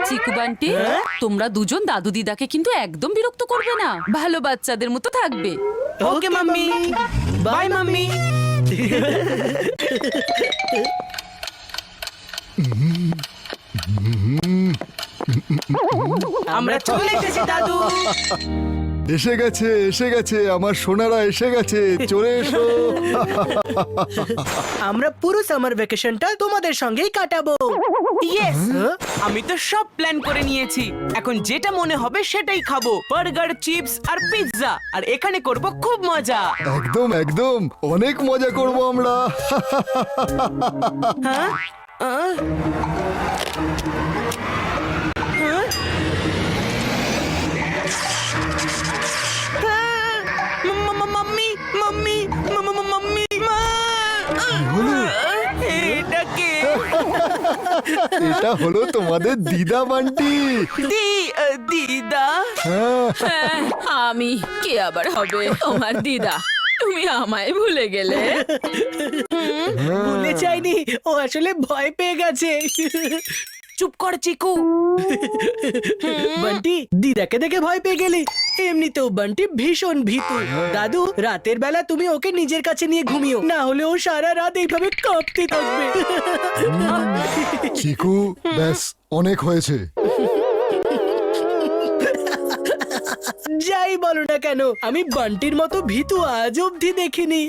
চিকু বান্টি, তোমরা দুজন দাদু দিদাকে কিন্তু একদম বিরক্ত করবে না, ভালো বাচ্চাদের মতো থাকবে। ওকে মাম্মি, বাই মাম্মি। আমরা চলে এসেছি দাদু। এসে গেছে আমার সোনারা, এসে গেছে, চলে এসো। আমরা পুরো সামার ভ্যাকেশনটা তোমাদের সঙ্গেই কাটাবো। ইয়েস, আমি তো সব প্ল্যান করে নিয়েছি। এখন যেটা মনে হবে সেটাই খাবো, বার্গার, চিপস আর পিৎজা। আর এখানে করব খুব মজা। একদম একদম, অনেক মজা করব আমরা। হ্যাঁ? আহ? হ্যাঁ? মাম্মি, মাম্মি, মাম্মি, এটা কে? এটা হলো তোমাদের দিদা বান্টি। দিদা? হ্যাঁ, হ্যাঁ, আমি কে আবার হবে তোমার দিদা? তুমি আমায় ভুলে গেলে। ভুলে যাইনি, ও আসলে ভয় পেয়ে গেছে। চুপ কর চিকু। বান্টি, দিদাকে দেখে ভয় পেয়ে গেলি? এমনিতেও বান্টি ভীষণ ভীতু। দাদু, রাতের বেলা তুমি ওকে নিজের কাছে নিয়ে ঘুমিও, না হলে ও সারা রাত এইভাবে কাঁপতে থাকবে। চিকু, ব্যাস অনেক হয়েছে। যাই বলো না কেন, আমি বান্টির মতো ভীতু আজ অবধি দেখিনি।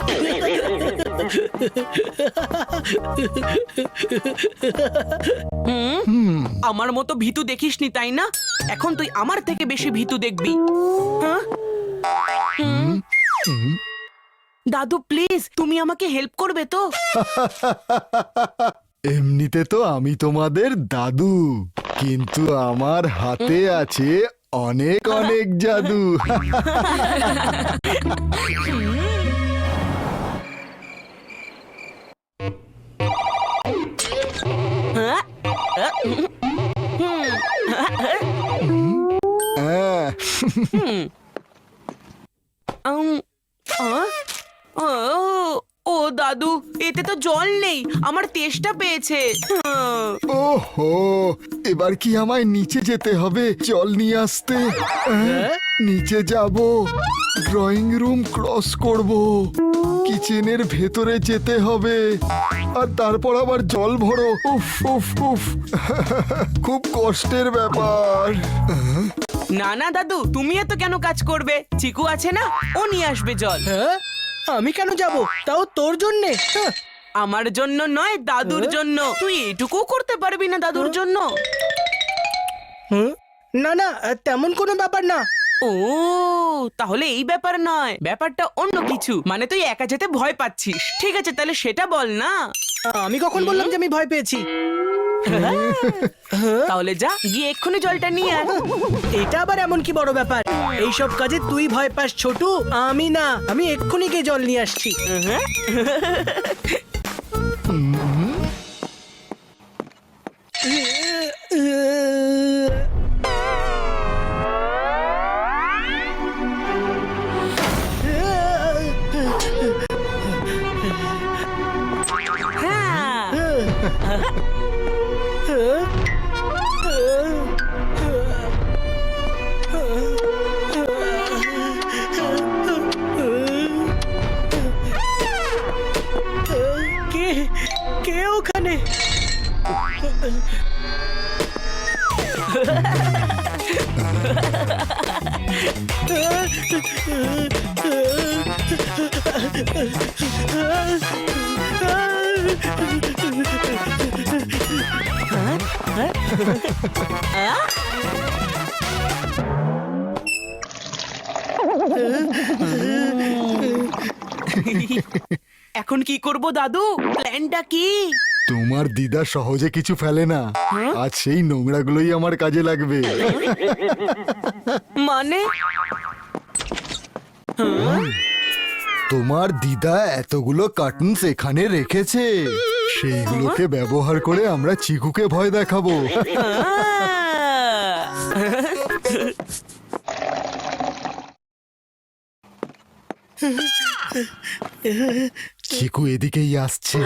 আমার মতো ভীতু দেখিসনি তাই না? এখন তুই আমার থেকে বেশি ভীতু দেখবি। হ্যাঁ? দাদু প্লিজ, তুমি আমাকে হেল্প করবে তো? এমনিতে তো আমি তোমাদের দাদু, কিন্তু আমার হাতে আছে অনেক অনেক জাদু। হ্যাঁ। ও দাদু, এতে তো জল নেই, আমার তেষ্টা পেয়েছে। ওহো, এবার কি আমায় নিচে যেতে হবে জল নিয়ে আসতে? নিচে যাব, ড্রয়িং রুম ক্রস করব, কিচেনের ভেতরে যেতে হবে, আর তারপর আবার জল ভরো। উফ উফ উফ, খুব কষ্টের ব্যাপার। না না দাদু, তুমি এত কেন কাজ করবে? চিকু আছে না, ও নিয়ে আসবে জল। হ্যাঁ, আমি কেন যাব, তাও তোর জন্যে? আমার জন্য নয়, দাদুর জন্য। তুই এটুকু করতে পারবি না দাদুর জন্য? না না, তেমন কোনো ব্যাপার না। ও, তাহলে এই ব্যাপার নয়, ব্যাপারটা অন্য কিছু। মানে তুই একা যেতে ভয় পাচ্ছিস। ঠিক আছে, তাহলে সেটা বল না। আমি কখন বললাম যে আমি ভয় পেয়েছি? তাহলে যা, গিয়ে এক্ষুনি জলটা নিয়ে আয়। এটা আবার এমন কি বড় ব্যাপার? এইসব কাজে তুই ভয় পাস ছোটু, আমি না। আমি এক্ষুনি গিয়ে জল নিয়ে আসছি। কে ওখানে? এখন কি করব দাদু? প্ল্যানটা কি? তোমার দিদা সহজে কিছু ফেলে না, আজ সেই নোংরাগুলোই আমার কাজে লাগবে। মানে? তোমার দিদা এতগুলো কার্টুনস এখানে রেখেছে, সেইগুলোকে ব্যবহার করে আমরা চিকুকে ভয় দেখাবো। চিকু এদিকেই আসছে।